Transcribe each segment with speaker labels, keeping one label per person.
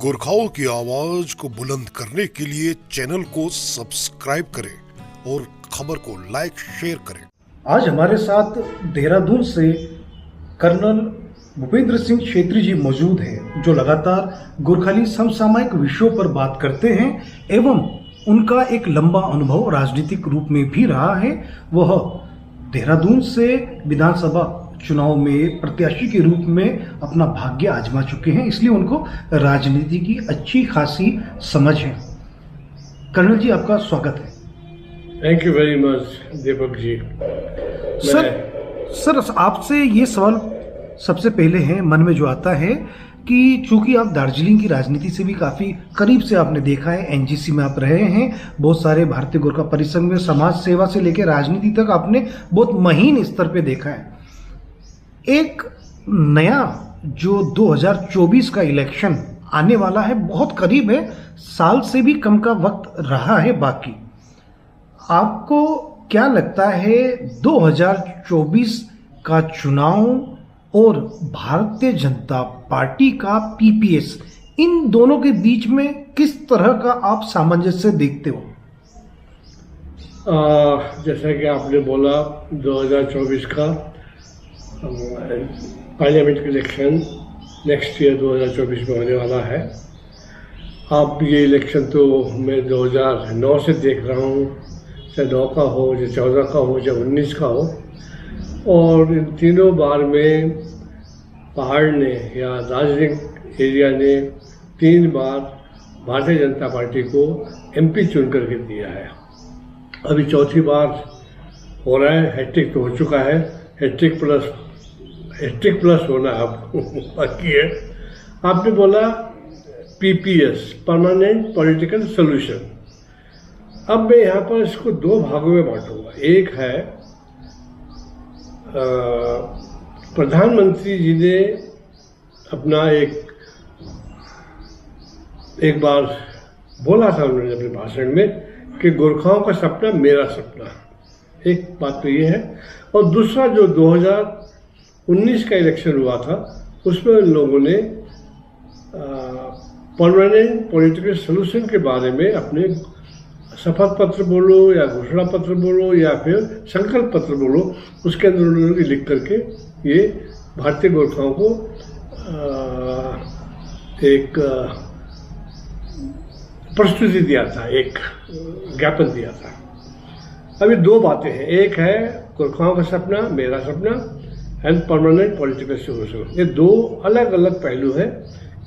Speaker 1: गोरखाओं की आवाज को बुलंद करने के लिए चैनल को सब्सक्राइब करें और खबर को लाइक शेयर करें।
Speaker 2: आज हमारे साथ देहरादून से कर्नल भूपेंद्र सिंह छेत्री जी मौजूद हैं, जो लगातार गोरखाली समसामयिक विषयों पर बात करते हैं एवं उनका एक लंबा अनुभव राजनीतिक रूप में भी रहा है। वह देहरादून से विधानसभा चुनाव में प्रत्याशी के रूप में अपना भाग्य आजमा चुके हैं, इसलिए उनको राजनीति की अच्छी खासी समझ है। कर्नल जी, आपका स्वागत है।
Speaker 3: Thank you very much Deepak ji.
Speaker 2: Sir आपसे ये सवाल सबसे पहले है मन में जो आता है कि चूंकि आप दार्जिलिंग की राजनीति से भी काफी करीब से आपने देखा है, एनजीसी में आप रहे हैं, बहुत सारे भारतीय गोरखा परिसंघ में समाज सेवा से लेकर राजनीति तक आपने बहुत महीन स्तर पे देखा है। एक नया जो 2024 का इलेक्शन आने वाला है, बहुत करीब है, साल से भी कम का वक्त रहा है बाकी। आपको क्या लगता है 2024 का चुनाव और भारतीय जनता पार्टी का पीपीएस, इन दोनों के बीच में किस तरह का आप सामंजस्य देखते हो?
Speaker 3: जैसा कि आपने बोला 2024 का पार्लियामेंट इलेक्शन नेक्स्ट ईयर 2024 में होने वाला है। अब ये इलेक्शन तो मैं 2009 से देख रहा हूँ, चाहे 9 का हो, चाहे 14 का हो, चाहे 19 का हो, और इन तीनों बार में पहाड़ ने या दार्जिलिंग एरिया ने 3 बार भारतीय जनता पार्टी को एमपी चुन करके दिया है। अभी चौथी बार हो रहा है, हैट्रिक तो हो चुका है, हैट्रिक प्लस होना अब बाकी है। आपने बोला पीपीएस, परमानेंट पॉलिटिकल सोल्यूशन। अब मैं यहाँ पर इसको 2 भागों में बांटूंगा। एक है प्रधानमंत्री जी ने अपना एक बार बोला था उन्होंने अपने भाषण में कि गोरखाओं का सपना मेरा सपना। एक बात तो ये है, और दूसरा जो 2019 का इलेक्शन हुआ था उसमें उन लोगों ने परमानेंट पॉलिटिकल सोल्यूशन के बारे में अपने शपथ पत्र बोलो या घोषणा पत्र बोलो या फिर संकल्प पत्र बोलो, उसके अंदर उन्होंने लिख करके ये भारतीय गोरखाओं को एक प्रस्तुति दिया था, एक ज्ञापन दिया था। अभी 2 बातें हैं, एक है गोरखाओं का सपना मेरा सपना एंड परमानेंट पॉलिटिकल सोल्यूशन। ये 2 अलग अलग पहलू हैं।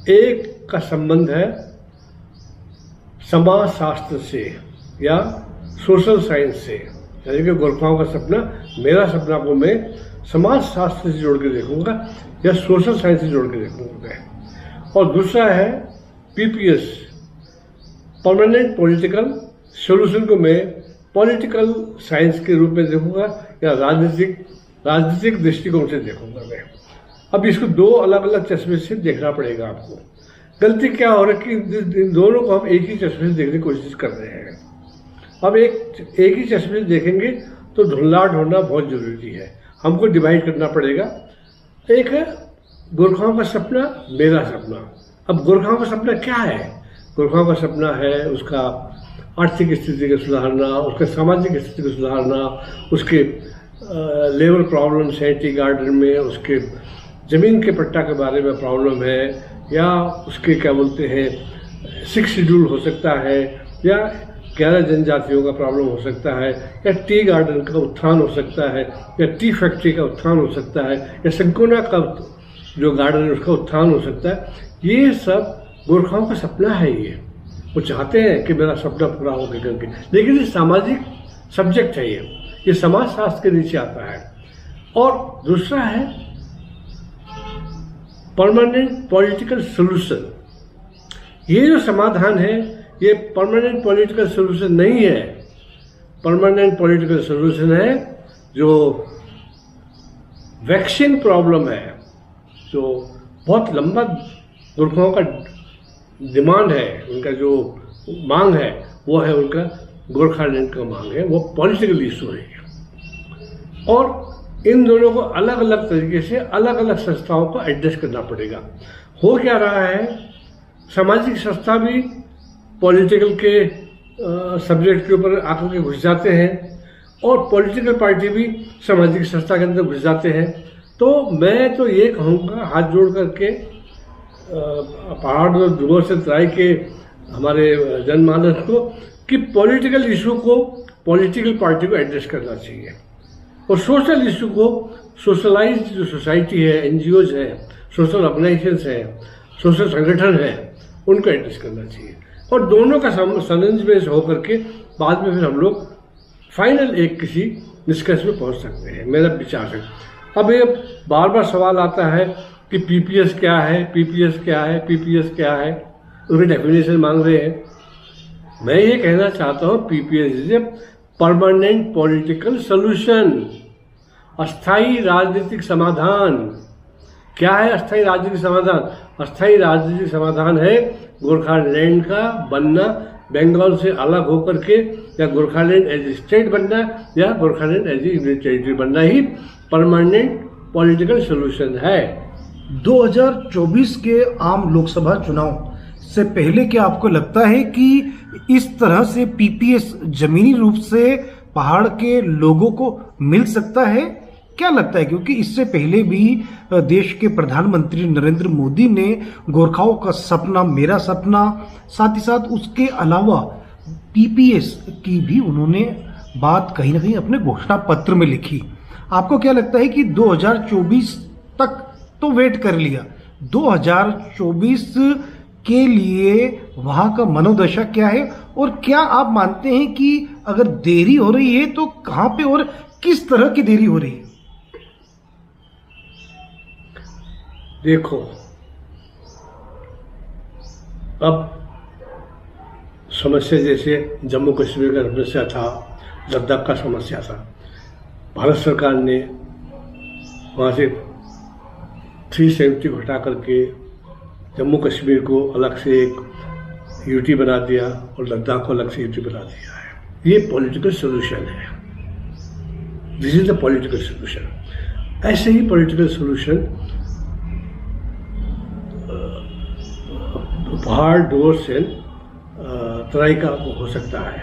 Speaker 3: एक का संबंध है समाज शास्त्र से या सोशल साइंस से, यानी कि गोरखाओं का सपना मेरा सपना को मैं समाज शास्त्र से जोड़ के देखूंगा या सोशल साइंस से जोड़ के देखूंगा। और दूसरा है पीपीएस, परमानेंट पॉलिटिकल सोल्यूशन को मैं पॉलिटिकल साइंस के रूप में देखूंगा या राजनीतिक दृष्टिकोण से देखूंगा मैं। अब इसको 2 अलग अलग चश्मे से देखना पड़ेगा आपको। गलती क्या हो रहा है कि इन दोनों को हम एक ही चश्मे से देखने की कोशिश कर रहे हैं। अब एक ही चश्मे से देखेंगे तो धुंधलाहट होना बहुत जरूरी है, हमको डिवाइड करना पड़ेगा। एक है गोरखाओं का सपना मेरा सपना। अब गोरखाओं का सपना क्या है? गोरखाओं का सपना है उसका आर्थिक स्थिति को सुधारना, उसका सामाजिक स्थिति को सुधारना, उसके लेबर प्रॉब्लम्स हैं टी गार्डन में, उसके ज़मीन के पट्टा के बारे में प्रॉब्लम है, या उसके क्या बोलते हैं 6 शेड्यूल हो सकता है, या 11 जनजातियों का प्रॉब्लम हो सकता है, या टी गार्डन का उत्थान हो सकता है, या टी फैक्ट्री का उत्थान हो सकता है, या संकोना का जो गार्डन है उसका उत्थान हो सकता है। ये सब गोरखाओं का सपना है। वो चाहते हैं कि मेरा सपना पूरा हो करके, लेकिन ये सामाजिक सब्जेक्ट है, ये समाज शास्त्र के नीचे आता है। और दूसरा है परमानेंट पॉलिटिकल सोल्यूशन। ये जो समाधान है ये परमानेंट पॉलिटिकल सोल्यूशन नहीं है। परमानेंट पॉलिटिकल सोल्यूशन है जो वैक्सीन प्रॉब्लम है, जो बहुत लंबा गोरखाओं का डिमांड है, उनका जो मांग है वो है उनका गोरखालैंड का मांग है, वो पॉलिटिकल इशू है। और इन दोनों को अलग अलग तरीके से अलग अलग संस्थाओं को एडजस्ट करना पड़ेगा। हो क्या रहा है, सामाजिक संस्था भी पॉलिटिकल के सब्जेक्ट के ऊपर आकर के घुस जाते हैं और पॉलिटिकल पार्टी भी सामाजिक संस्था के अंदर घुस जाते हैं। तो मैं तो ये कहूँगा हाथ जोड़ करके पहाड़ और दुगों से तराई के हमारे जनमानस को कि पॉलिटिकल इशू को पॉलिटिकल पार्टी को एड्रेस करना चाहिए और सोशल इशू को सोशलाइज्ड जो सोसाइटी है, एनजीओज है, सोशल ऑर्गेनाइजेशंस है, सोशल संगठन है, उनको एड्रेस करना चाहिए और दोनों का समन्वय होकर के बाद में फिर हम लोग फाइनल एक किसी निष्कर्ष में पहुंच सकते हैं, मेरा विचार है। अब ये बार बार सवाल आता है कि पीपीएस क्या है, पीपीएस क्या है, पीपीएस क्या है, उसकी डेफिनेशन मांग रहे हैं। मैं ये कहना चाहता हूँ PPS is a permanent political solution, अस्थाई राजनीतिक समाधान। क्या है अस्थाई राजनीतिक समाधान? अस्थाई राजनीतिक समाधान है गोरखालैंड का बनना, बंगाल से अलग होकर के, या गोरखालैंड एज ए स्टेट बनना, या Gorkhaland as a unit territory बनना ही परमानेंट पॉलिटिकल सोल्यूशन है।
Speaker 2: 2024 के आम लोकसभा चुनाव से पहले क्या आपको लगता है कि इस तरह से पीपीएस जमीनी रूप से पहाड़ के लोगों को मिल सकता है? क्या लगता है? क्योंकि इससे पहले भी देश के प्रधानमंत्री नरेंद्र मोदी ने गोरखाओं का सपना मेरा सपना, साथ ही साथ उसके अलावा पीपीएस की भी उन्होंने बात कहीं ना कहीं अपने घोषणा पत्र में लिखी। आपको क्या लगता है कि 2024 तक तो वेट कर लिया, 2024 के लिए वहां का मनोदशा क्या है, और क्या आप मानते हैं कि अगर देरी हो रही है तो कहां पे और किस तरह की देरी हो रही है?
Speaker 3: देखो, अब समस्या जैसे जम्मू कश्मीर का समस्या था, लद्दाख का समस्या था, भारत सरकार ने वहाँ से 370 को हटा करके जम्मू कश्मीर को अलग से एक यूटी बना दिया और लद्दाख को अलग से यूटी बना दिया है। ये पॉलिटिकल सोल्यूशन है, this is the political solution. ऐसे ही पॉलिटिकल सोल्यूशन पहाड़ डोर से तराई का हो सकता है,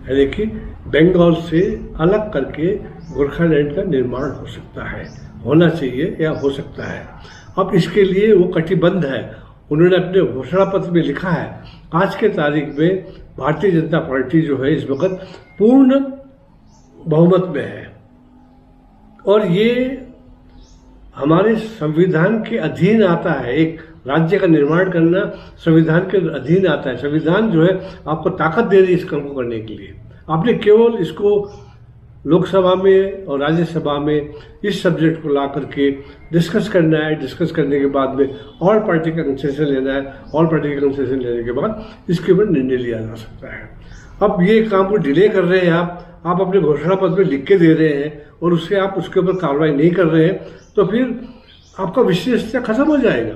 Speaker 3: यानी कि बंगाल से अलग करके गोरखालैंड का निर्माण हो सकता है, होना चाहिए या हो सकता है। अब इसके लिए वो कटिबद्ध है, उन्होंने अपने घोषणा पत्र में लिखा है। आज के तारीख में भारतीय जनता पार्टी जो है इस वक्त पूर्ण बहुमत में है और ये हमारे संविधान के अधीन आता है। एक राज्य का निर्माण करना संविधान के अधीन आता है। संविधान जो है आपको ताकत दे रही है इस काम को करने के लिए। आपने केवल इसको लोकसभा में और राज्यसभा में इस सब्जेक्ट को ला करके डिस्कस करना है। डिस्कस करने के बाद में और पार्टी का कंसेशन लेना है, और पार्टी का कंसेशन लेने के बाद इसके ऊपर निर्णय लिया जा सकता है। अब ये काम को डिले कर रहे हैं आप अपने घोषणा पत्र में लिख के दे रहे हैं और उससे आप उसके ऊपर कार्रवाई नहीं कर रहे हैं, तो फिर आपका विश्वसनीयता खत्म हो जाएगा।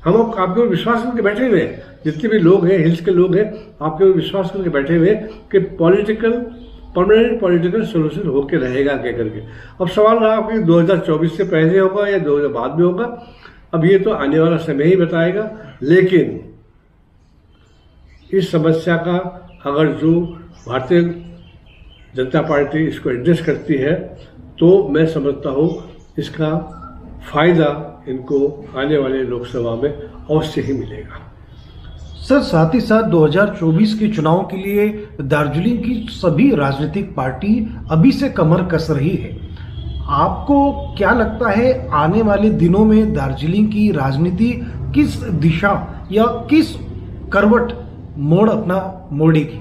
Speaker 3: हम आपके ऊपर विश्वास करके बैठे हुए हैं, जितने भी लोग हैं, हिल्स के लोग हैं, आपके ऊपर विश्वास करके बैठे हुए हैं कि परमानेंट पॉलिटिकल सोल्यूशन होके रहेगा क्या करके। अब सवाल रहा कि 2024 से पहले होगा या 2000 बाद में होगा, अब ये तो आने वाला समय ही बताएगा। लेकिन इस समस्या का अगर जो भारतीय जनता पार्टी इसको एड्रेस करती है तो मैं समझता हूँ इसका फायदा इनको आने वाले लोकसभा में अवश्य ही मिलेगा।
Speaker 2: सर, साथ ही साथ 2024 के चुनाव के लिए दार्जिलिंग की सभी राजनीतिक पार्टी अभी से कमर कस रही है। आपको क्या लगता है आने वाले दिनों में दार्जिलिंग की राजनीति किस दिशा या किस करवट मोड़ अपना मोड़ेगी?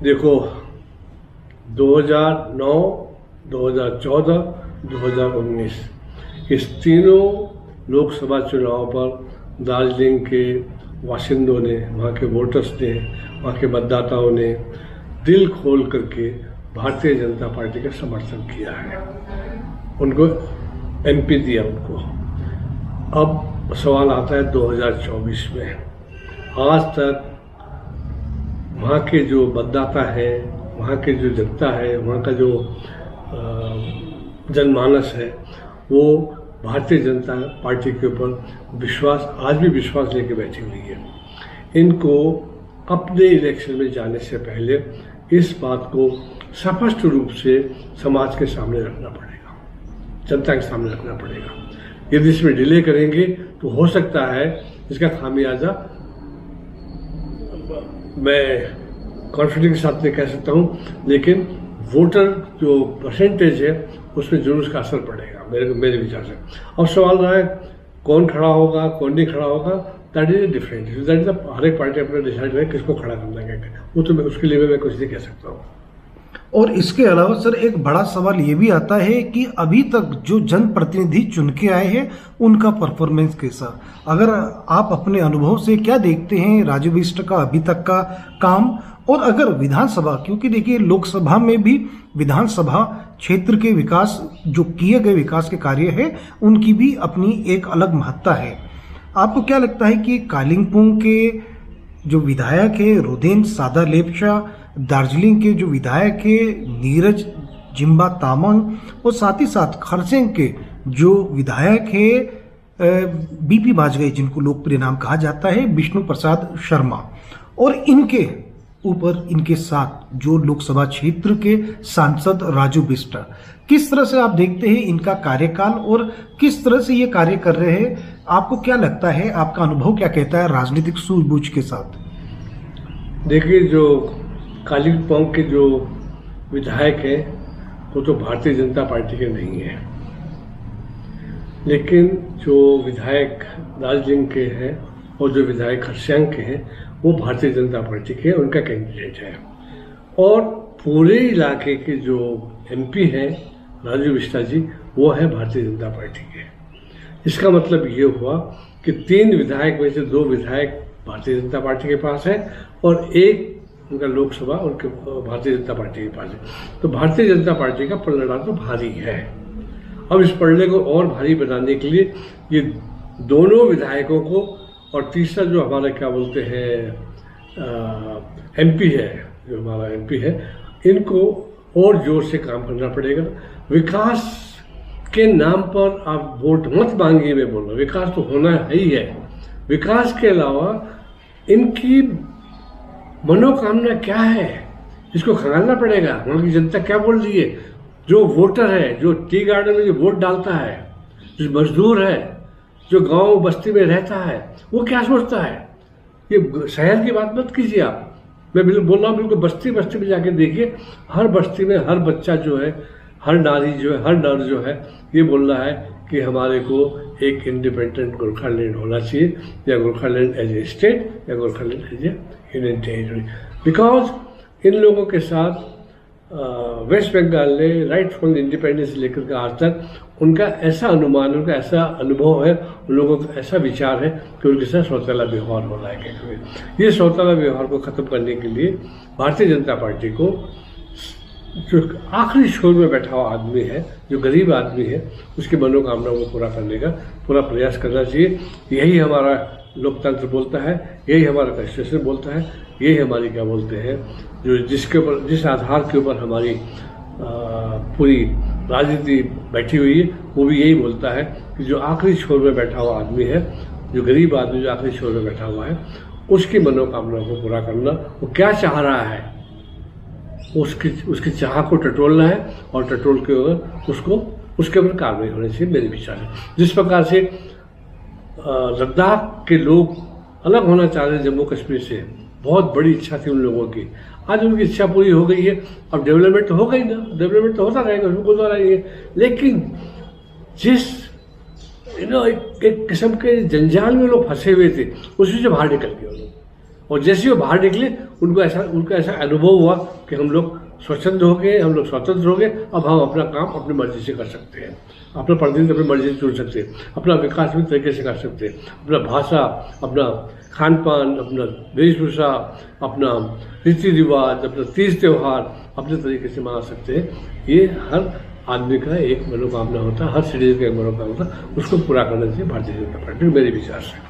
Speaker 3: देखो, 2009, 2014, 2019 इस तीनों लोकसभा चुनाव पर दार्जिलिंग के वासिंदों ने, वहाँ के वोटर्स ने, वहाँ के मतदाताओं ने दिल खोल करके भारतीय जनता पार्टी का समर्थन किया है, उनको एमपी दिया उनको। अब सवाल आता है 2024 में, आज तक वहाँ के जो मतदाता है, वहाँ के जो जनता है, वहाँ का जो जनमानस है, वो भारतीय जनता पार्टी के ऊपर विश्वास, आज भी विश्वास लेके बैठी हुई है। इनको अपने इलेक्शन में जाने से पहले इस बात को स्पष्ट रूप से समाज के सामने रखना पड़ेगा, जनता के सामने रखना पड़ेगा। यदि इसमें डिले करेंगे तो हो सकता है इसका खामियाजा मैं कॉन्फिडेंस के साथ नहीं कह सकता हूँ, लेकिन वोटर जो परसेंटेज है उसमें जरूर उसका असर पड़ेगा मेरे विचार से। अब सवाल रहा है कौन खड़ा होगा कौन नहीं खड़ा होगा, that is different, that is हर एक पार्टी अपना डिसाइड करे किसको खड़ा करना है, वो तो उसके लिए मैं कुछ नहीं कह सकता हूँ।
Speaker 2: और इसके अलावा सर एक बड़ा सवाल ये भी आता है कि अभी तक जो जनप्रतिनिधि चुन के आए हैं उनका परफॉर्मेंस कैसा, अगर आप अपने अनुभव से क्या देखते हैं राजू बिष्ट का अभी तक का काम, और अगर विधानसभा, क्योंकि देखिए लोकसभा में भी विधानसभा क्षेत्र के विकास, जो किए गए विकास के कार्य है उनकी भी अपनी एक अलग महत्ता है। आपको क्या लगता है कि कालिम्पोंग के जो विधायक है रोदेन सादा लेप्चा, दार्जिलिंग के जो विधायक है नीरज जिम्बा तामांग, और साथ ही साथ खरसेंग के जो विधायक है बीपी बाजगई, जिनको लोकप्रिय नाम कहा जाता है विष्णु प्रसाद शर्मा, और इनके ऊपर इनके साथ जो लोकसभा क्षेत्र के सांसद राजू बिष्ट, किस तरह से आप देखते हैं इनका कार्यकाल और किस तरह से ये कार्य कर रहे हैं? आपको क्या लगता है, आपका अनुभव क्या कहता है राजनीतिक सूझबूझ के साथ?
Speaker 3: देखिए, जो कालिम्पोंग के जो विधायक हैं वो तो भारतीय जनता पार्टी के नहीं है, लेकिन जो विधायक दार्जिलिंग के हैं और जो विधायक खरसांग के हैं वो भारतीय जनता पार्टी के, उनका कैंडिडेट है। और पूरे इलाके के जो एमपी हैं राजू बिष्ट जी, वो है भारतीय जनता पार्टी के। इसका मतलब ये हुआ कि 3 विधायक में से 2 विधायक भारतीय जनता पार्टी के पास है और एक उनका लोकसभा उनके भारतीय जनता पार्टी के पास है। तो भारतीय जनता पार्टी का पलड़ा तो भारी है। अब इस पलड़े को और भारी बनाने के लिए ये दोनों विधायकों को और तीसरा जो हमारा क्या बोलते हैं एमपी है, जो हमारा एमपी है, इनको और जोर से काम करना पड़ेगा। विकास के नाम पर आप वोट मत मांगिए, मैं बोल रहा हूँ, विकास तो होना ही है। विकास के अलावा इनकी मनोकामना क्या है, इसको खंगालना पड़ेगा। उनकी जनता क्या बोल रही है, जो वोटर है, जो टी गार्डन में जो वोट डालता है, जो मजदूर है, जो गांव बस्ती में रहता है, वो क्या सोचता है। ये शहर की बात मत कीजिए आप, मैं बिल्कुल बोल रहा हूँ, बिल्कुल बस्ती बस्ती में जाके देखिए, हर बस्ती में हर बच्चा जो है, हर नारी जो है, हर नर जो है, ये बोल रहा है कि हमारे को एक इंडिपेंडेंट गोरखालैंड होना चाहिए, या गोरखालैंड एज ए स्टेट या Gorkhaland as a union territory. Because इन लोगों के साथ वेस्ट बंगाल ने राइट फ्रॉम इंडिपेंडेंस लेकर के आज तक उनका ऐसा अनुमान, उनका ऐसा अनुभव है, उन लोगों का ऐसा विचार है कि उनके साथ सौतेला व्यवहार हो रहा है। ये सौतेला व्यवहार को ख़त्म करने के लिए भारतीय जनता पार्टी को, जो आखिरी छोर में बैठा हुआ आदमी है, जो गरीब आदमी है, उसकी मनोकामना को पूरा करने का पूरा प्रयास करना चाहिए। यही हमारा लोकतंत्र बोलता है, यही हमारा कॉन्स्टिट्यूशन बोलता है, यही हमारी क्या बोलते हैं, जो जिसके ऊपर, जिस आधार के ऊपर हमारी पूरी राजनीति बैठी हुई है, वो भी यही बोलता है कि जो आखिरी छोर में बैठा हुआ आदमी है, जो गरीब आदमी जो आखिरी छोर में बैठा हुआ है, उसकी मनोकामना को पूरा करना, वो क्या चाह रहा है, उसकी चाह को टटोलना है और टटोल के उसको उसके ऊपर कार्रवाई होनी चाहिए, मेरे विचार है। जिस प्रकार से लद्दाख के लोग अलग होना चाह रहे हैं जम्मू कश्मीर से, बहुत बड़ी इच्छा थी उन लोगों की, आज उनकी इच्छा पूरी हो गई है। अब डेवलपमेंट तो हो गई ना, डेवलपमेंट तो होता रहेगा, उसमें होता रहेंगे, लेकिन जिस एक किस्म के जंजाल में लोग फंसे हुए थे, उसमें से बाहर निकल गए लोग, और जैसे वो बाहर निकले उनका ऐसा अनुभव हुआ कि हम लोग स्वच्छंद हो गए, हम लोग स्वतंत्र हो गए, अब हम अपना काम अपनी मर्जी से कर सकते हैं, अपना प्रतिनिधि अपनी मर्जी से चुन सकते हैं, अपना विकास भी तरीके से कर सकते हैं, अपना भाषा, अपना खान पान, अपना वेशभूषा, अपना रीति रिवाज, अपना तीज त्यौहार अपने तरीके से मना सकते हैं। ये हर आदमी का एक मनोकामना होता है, हर सिटीजन का एक मनोकामना होता है, उसको पूरा करना चाहिए भारतीय जनता पार्टी, मेरे विचार से।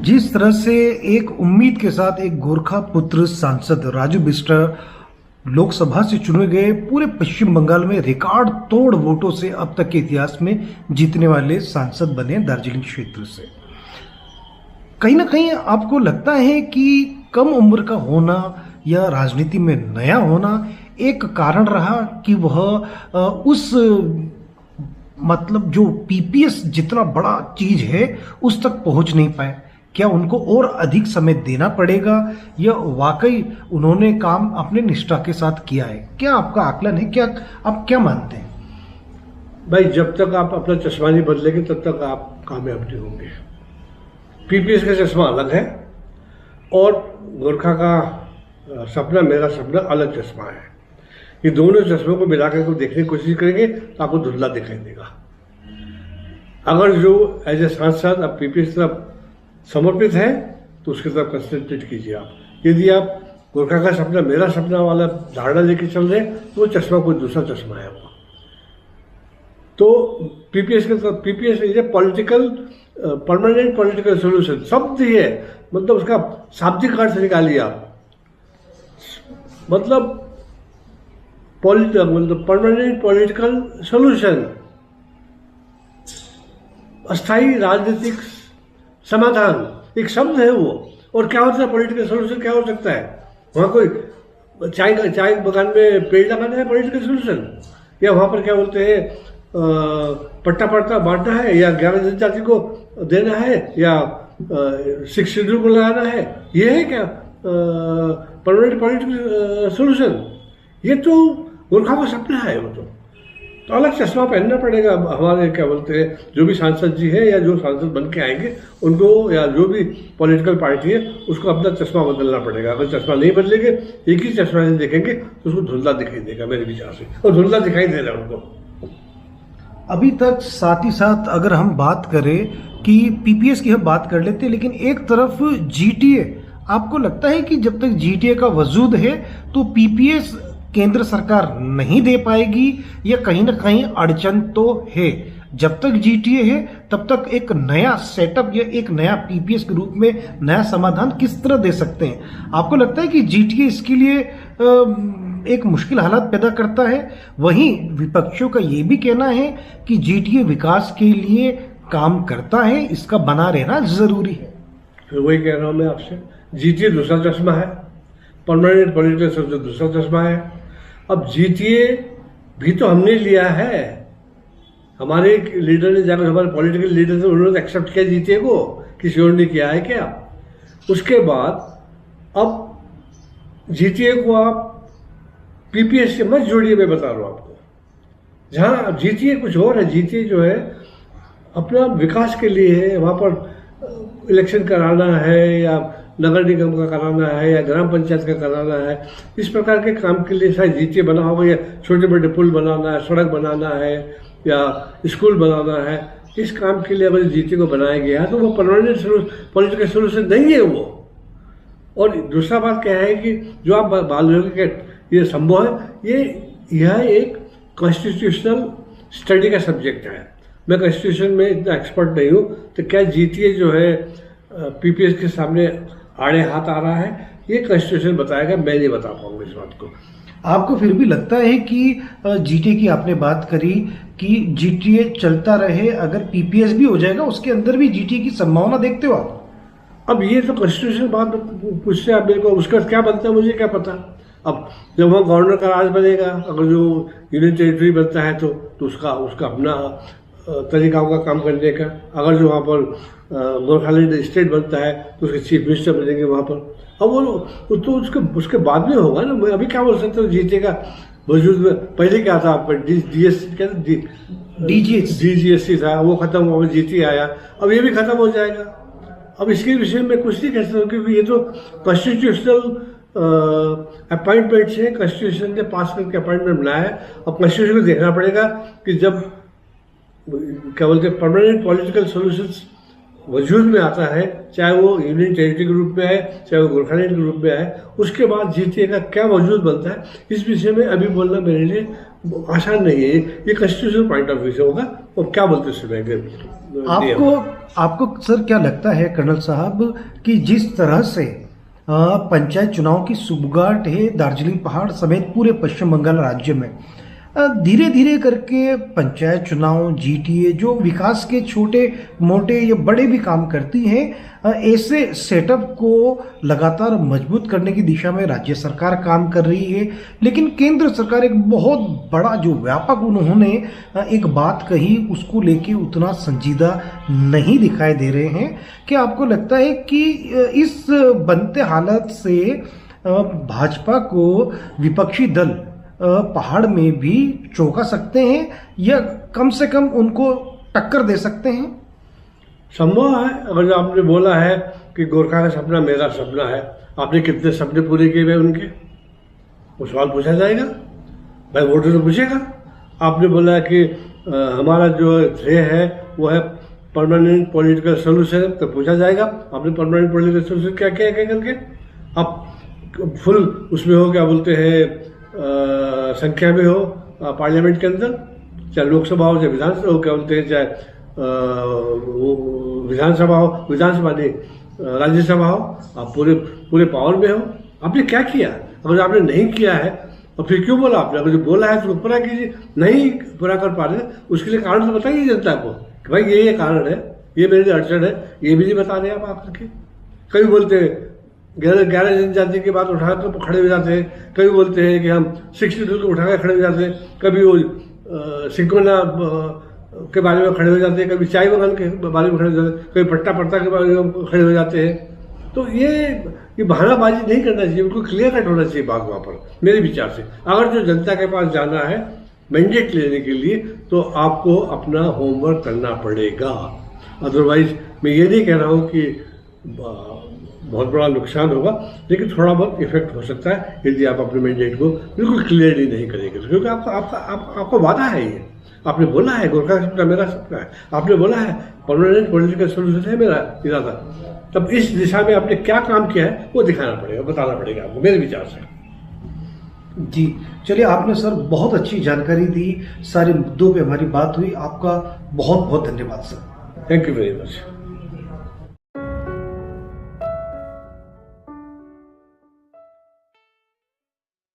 Speaker 2: जिस तरह से एक उम्मीद के साथ एक गोरखा पुत्र सांसद राजू बिष्ट लोकसभा से चुने गए पूरे पश्चिम बंगाल में रिकॉर्ड तोड़ वोटों से अब तक के इतिहास में जीतने वाले सांसद बने दार्जिलिंग क्षेत्र से। कहीं ना कहीं आपको लगता है कि कम उम्र का होना या राजनीति में नया होना एक कारण रहा कि वह उस मतलब जो पीपीएस जितना बड़ा चीज है उस तक पहुंच नहीं पाए? क्या उनको और अधिक समय देना पड़ेगा या वाकई उन्होंने काम अपने निष्ठा के साथ किया है? क्या आपका आकलन है? क्या आप क्या मानते हैं?
Speaker 3: भाई, जब तक आप अपना चश्मा नहीं बदलेंगे तब तक आप कामयाब नहीं होंगे। पीपीएस का चश्मा अलग है और गोरखा का सपना, मेरा सपना अलग चश्मा है। ये दोनों चश्मों को मिलाकर देखने की कोशिश करेंगे तो आपको धुंधला दिखाई देगा। अगर जो एज ए सांसद अब पीपीएस तरफ समर्पित है तो उसकी तरफ कंसंट्रेट कीजिए आप। यदि आप गोरखा का सपना मेरा सपना वाला धारणा लेके चल रहे हैं तो वो चश्मा कोई दूसरा चश्मा है वो। तो पीपीएस के तरफ, PPS is a political permanent political solution शब्द ही है, मतलब उसका शाब्दिक अर्थ निकालिए आप। मतलब परमानेंट पॉलिटिकल सोल्यूशन, अस्थायी राजनीतिक समाधान, एक शब्द है वो। और क्या होता है पॉलिटिकल सोल्यूशन? क्या हो सकता है? वहाँ कोई चाय बगान में पेड़ लगाना है पॉलिटिकल सोल्यूशन? या वहाँ पर क्या बोलते हैं पट्टा बांटना है, या 11 जनजाति को देना है, या 6 शेड्यूल को लगाना है? ये है क्या परमानेंट पॉलिटिकल सोल्यूशन? ये तो गोरखा का सपना है वो। तो अलग चश्मा पहनना पड़ेगा हमारे क्या बोलते हैं जो भी सांसद जी है या जो सांसद बन के आएंगे उनको, या जो भी पॉलिटिकल पार्टी है उसको अपना चश्मा बदलना पड़ेगा। अगर चश्मा नहीं बदलेंगे, एक ही चश्मा से देखेंगे तो उसको धुंधला दिखाई देगा मेरे विचार से, और धुंधला दिखाई दे रहा है उनको।
Speaker 2: अभी तक साथ ही साथ अगर हम बात करें कि पीपीएस की हम बात कर लेते हैं, लेकिन एक तरफ जीटीए, आपको लगता है कि जब तक जीटीए का वजूद है तो पीपीएस केंद्र सरकार नहीं दे पाएगी, या कहीं ना कहीं अड़चन तो है? जब तक जीटीए है तब तक एक नया सेटअप या एक नया पीपीएस के रूप में नया समाधान किस तरह दे सकते हैं? आपको लगता है कि जीटीए इसके लिए एक मुश्किल हालात पैदा करता है? वहीं विपक्षों का ये भी कहना है कि जीटीए विकास के लिए काम करता है, इसका बना रहना जरूरी है।
Speaker 3: फिर वही कह रहा हूं मैं आपसे, जीटीए दूसरा चश्मा है, परमानेंट पॉलिटिकल सोल्यूशन दूसरा चश्मा है। अब जीटीए भी तो हमने लिया है, हमारे लीडर ने जाकर, हमारे पॉलिटिकल लीडर ने, उन्होंने एक्सेप्ट किया जीटीए को, किसी और ने किया है क्या? उसके बाद अब जीटीए को आप पीपीएस से मत जोड़िए, मैं बता रहा हूँ आपको। जहाँ जीटीए कुछ और है, जीटीए जो है अपना विकास के लिए है, वहाँ पर इलेक्शन कराना है या नगर निगम का कराना है या ग्राम पंचायत का कराना है, इस प्रकार के काम के लिए शायद जीटीए बना होगा, या छोटे बड़े पुल बनाना है, सड़क बनाना है या स्कूल बनाना है। इस काम के लिए अगर जीटीए को बनाया गया है तो वो परमानेंट पॉलिटिकल सोल्यूशन नहीं है वो। और दूसरा बात क्या है कि जो आप बाल रहे हो कि ये संभव है, यह एक कॉन्स्टिट्यूशनल स्टडी का सब्जेक्ट है। मैं कॉन्स्टिट्यूशन में इतना एक्सपर्ट नहीं हूँ, तो क्या जीटीए जो है पीपीएस के सामने आड़े हाथ आ रहा है, ये कॉन्स्टिट्यूशन बताएगा, मैं नहीं बता पाऊंगा इस बात को।
Speaker 2: आपको फिर भी लगता है कि जीटीए की आपने बात करी कि जीटीए चलता रहे, अगर पीपीएस भी हो जाएगा उसके अंदर भी जीटीए की संभावना देखते हो आप?
Speaker 3: अब ये तो कॉन्स्टिट्यूशन बात पूछते आप मेरे को, उसका क्या बनता है मुझे क्या पता। अब जब वहाँ गवर्नर का राज बनेगा, अगर जो यूनियन टेरिटरी बनता है तो उसका अपना तरीका होगा काम करने का। अगर जो वहाँ पर गोरखालैंड स्टेट बनता है तो उसके चीफ मिनिस्टर बनेंगे वहाँ पर। अब वो तो उसके बाद में होगा ना। मैं अभी क्या बोल सकता हूँ जीटीए का वजूद में। पहले क्या था आपका डीजीएससी था, वो खत्म हुआ, जीटीए आया, अब ये भी खत्म हो जाएगा। अब इसके विषय में कुछ नहीं कह सकता क्योंकि ये तो कॉन्स्टिट्यूशनल अपॉइंटमेंट है, कॉन्स्टिट्यूशन ने पास करके अपॉइंटमेंट बनाया है। अब कॉन्स्टिट्यूशन को देखना पड़ेगा कि जब क्या बोलते हैं परमानेंट पॉलिटिकल सॉल्यूशंस वजूद में आता है, चाहे वो यूनियन टेरिटरी के रूप में आए, चाहे वो गोरखालैंड के रूप में आए, उसके बाद जीटीए का क्या वजूद बनता है, इस विषय में अभी बोलना मेरे लिए आसान नहीं है। ये कॉन्स्टिट्यूशनल पॉइंट ऑफ व्यू से होगा। और क्या बोलते हैं
Speaker 2: आपको सर क्या लगता है कर्नल साहब कि जिस तरह से पंचायत चुनाव की सुबगाहट है दार्जिलिंग पहाड़ समेत पूरे पश्चिम बंगाल राज्य में। धीरे धीरे करके पंचायत चुनाव, जीटीए जो विकास के छोटे मोटे या बड़े भी काम करती हैं, ऐसे सेटअप को लगातार मजबूत करने की दिशा में राज्य सरकार काम कर रही है। लेकिन केंद्र सरकार एक बहुत बड़ा जो व्यापक उन्होंने एक बात कही, उसको लेके उतना संजीदा नहीं दिखाई दे रहे हैं। क्या आपको लगता है कि इस बनते हालत से भाजपा को विपक्षी दल पहाड़ में भी चौंका सकते हैं या कम से कम उनको टक्कर दे सकते हैं?
Speaker 3: संभव है। अगर जो आपने बोला है कि गोरखा का सपना मेरा सपना है, आपने कितने सपने पूरे किए हुए उनके, वो सवाल पूछा जाएगा भाई, वोटर तो पूछेगा। आपने बोला कि हमारा जो ध्येय है वो है परमानेंट पॉलिटिकल सोल्यूशन, तो पूछा जाएगा आपने परमानेंट पॉलिटिकल सोल्यूशन क्या क्या क्या करके। आप फुल उसमें हो, क्या बोलते हैं, संख्या में हो पार्लियामेंट के अंदर, चाहे लोकसभा हो चाहे विधानसभा हो, क्या बोलते हैं, चाहे विधानसभा हो, विधानसभा नहीं राज्यसभा हो, आप पूरे पावर में हो। आपने क्या किया? अगर आपने नहीं किया है तो फिर क्यों बोला आपने? अगर जो बोला है तो पूरा कीजिए। नहीं पूरा कर पा रहे उसके लिए कारण तो बताइए जनता को कि भाई ये कारण है, ये मेरी अड़चन है, ये भी नहीं बता रहे आप आकर के। कभी बोलते हैं 11 जनजाति की बात उठा कर खड़े हो जाते हैं, कभी बोलते हैं कि हम 62 को उठा कर खड़े हो जाते हैं, कभी वो सिकोना के बारे में खड़े हो जाते हैं, कभी चाय बगान के बारे में खड़े हो जाते हैं, कभी पट्टा पट्टा के बारे में खड़े हो जाते हैं। तो ये बहानाबाजी नहीं करना चाहिए, बिल्कुल क्लियर कट होना चाहिए बात वहाँ पर मेरे विचार से। अगर जो जनता के पास जाना है मैंडेट लेने के लिए तो आपको अपना होमवर्क करना पड़ेगा। अदरवाइज मैं ये नहीं कह रहा हूँ कि बहुत बड़ा नुकसान होगा, लेकिन थोड़ा बहुत इफेक्ट हो सकता है यदि आप अपने मैंडेट को बिल्कुल क्लियरली नहीं करेंगे, क्योंकि आपको वादा है, ये आपने बोला है गोरखा का सपना मेरा सपना है, आपने बोला है परमानेंट पॉलिटिकल सोल्यूशन है मेरा इरादा। तब इस दिशा में आपने क्या काम किया है वो दिखाना पड़ेगा, बताना पड़ेगा आपको मेरे विचार से।
Speaker 2: जी चलिए, आपने सर बहुत अच्छी जानकारी दी, सारे मुद्दों पे हमारी बात हुई। आपका बहुत बहुत धन्यवाद sir.
Speaker 3: Thank you very much.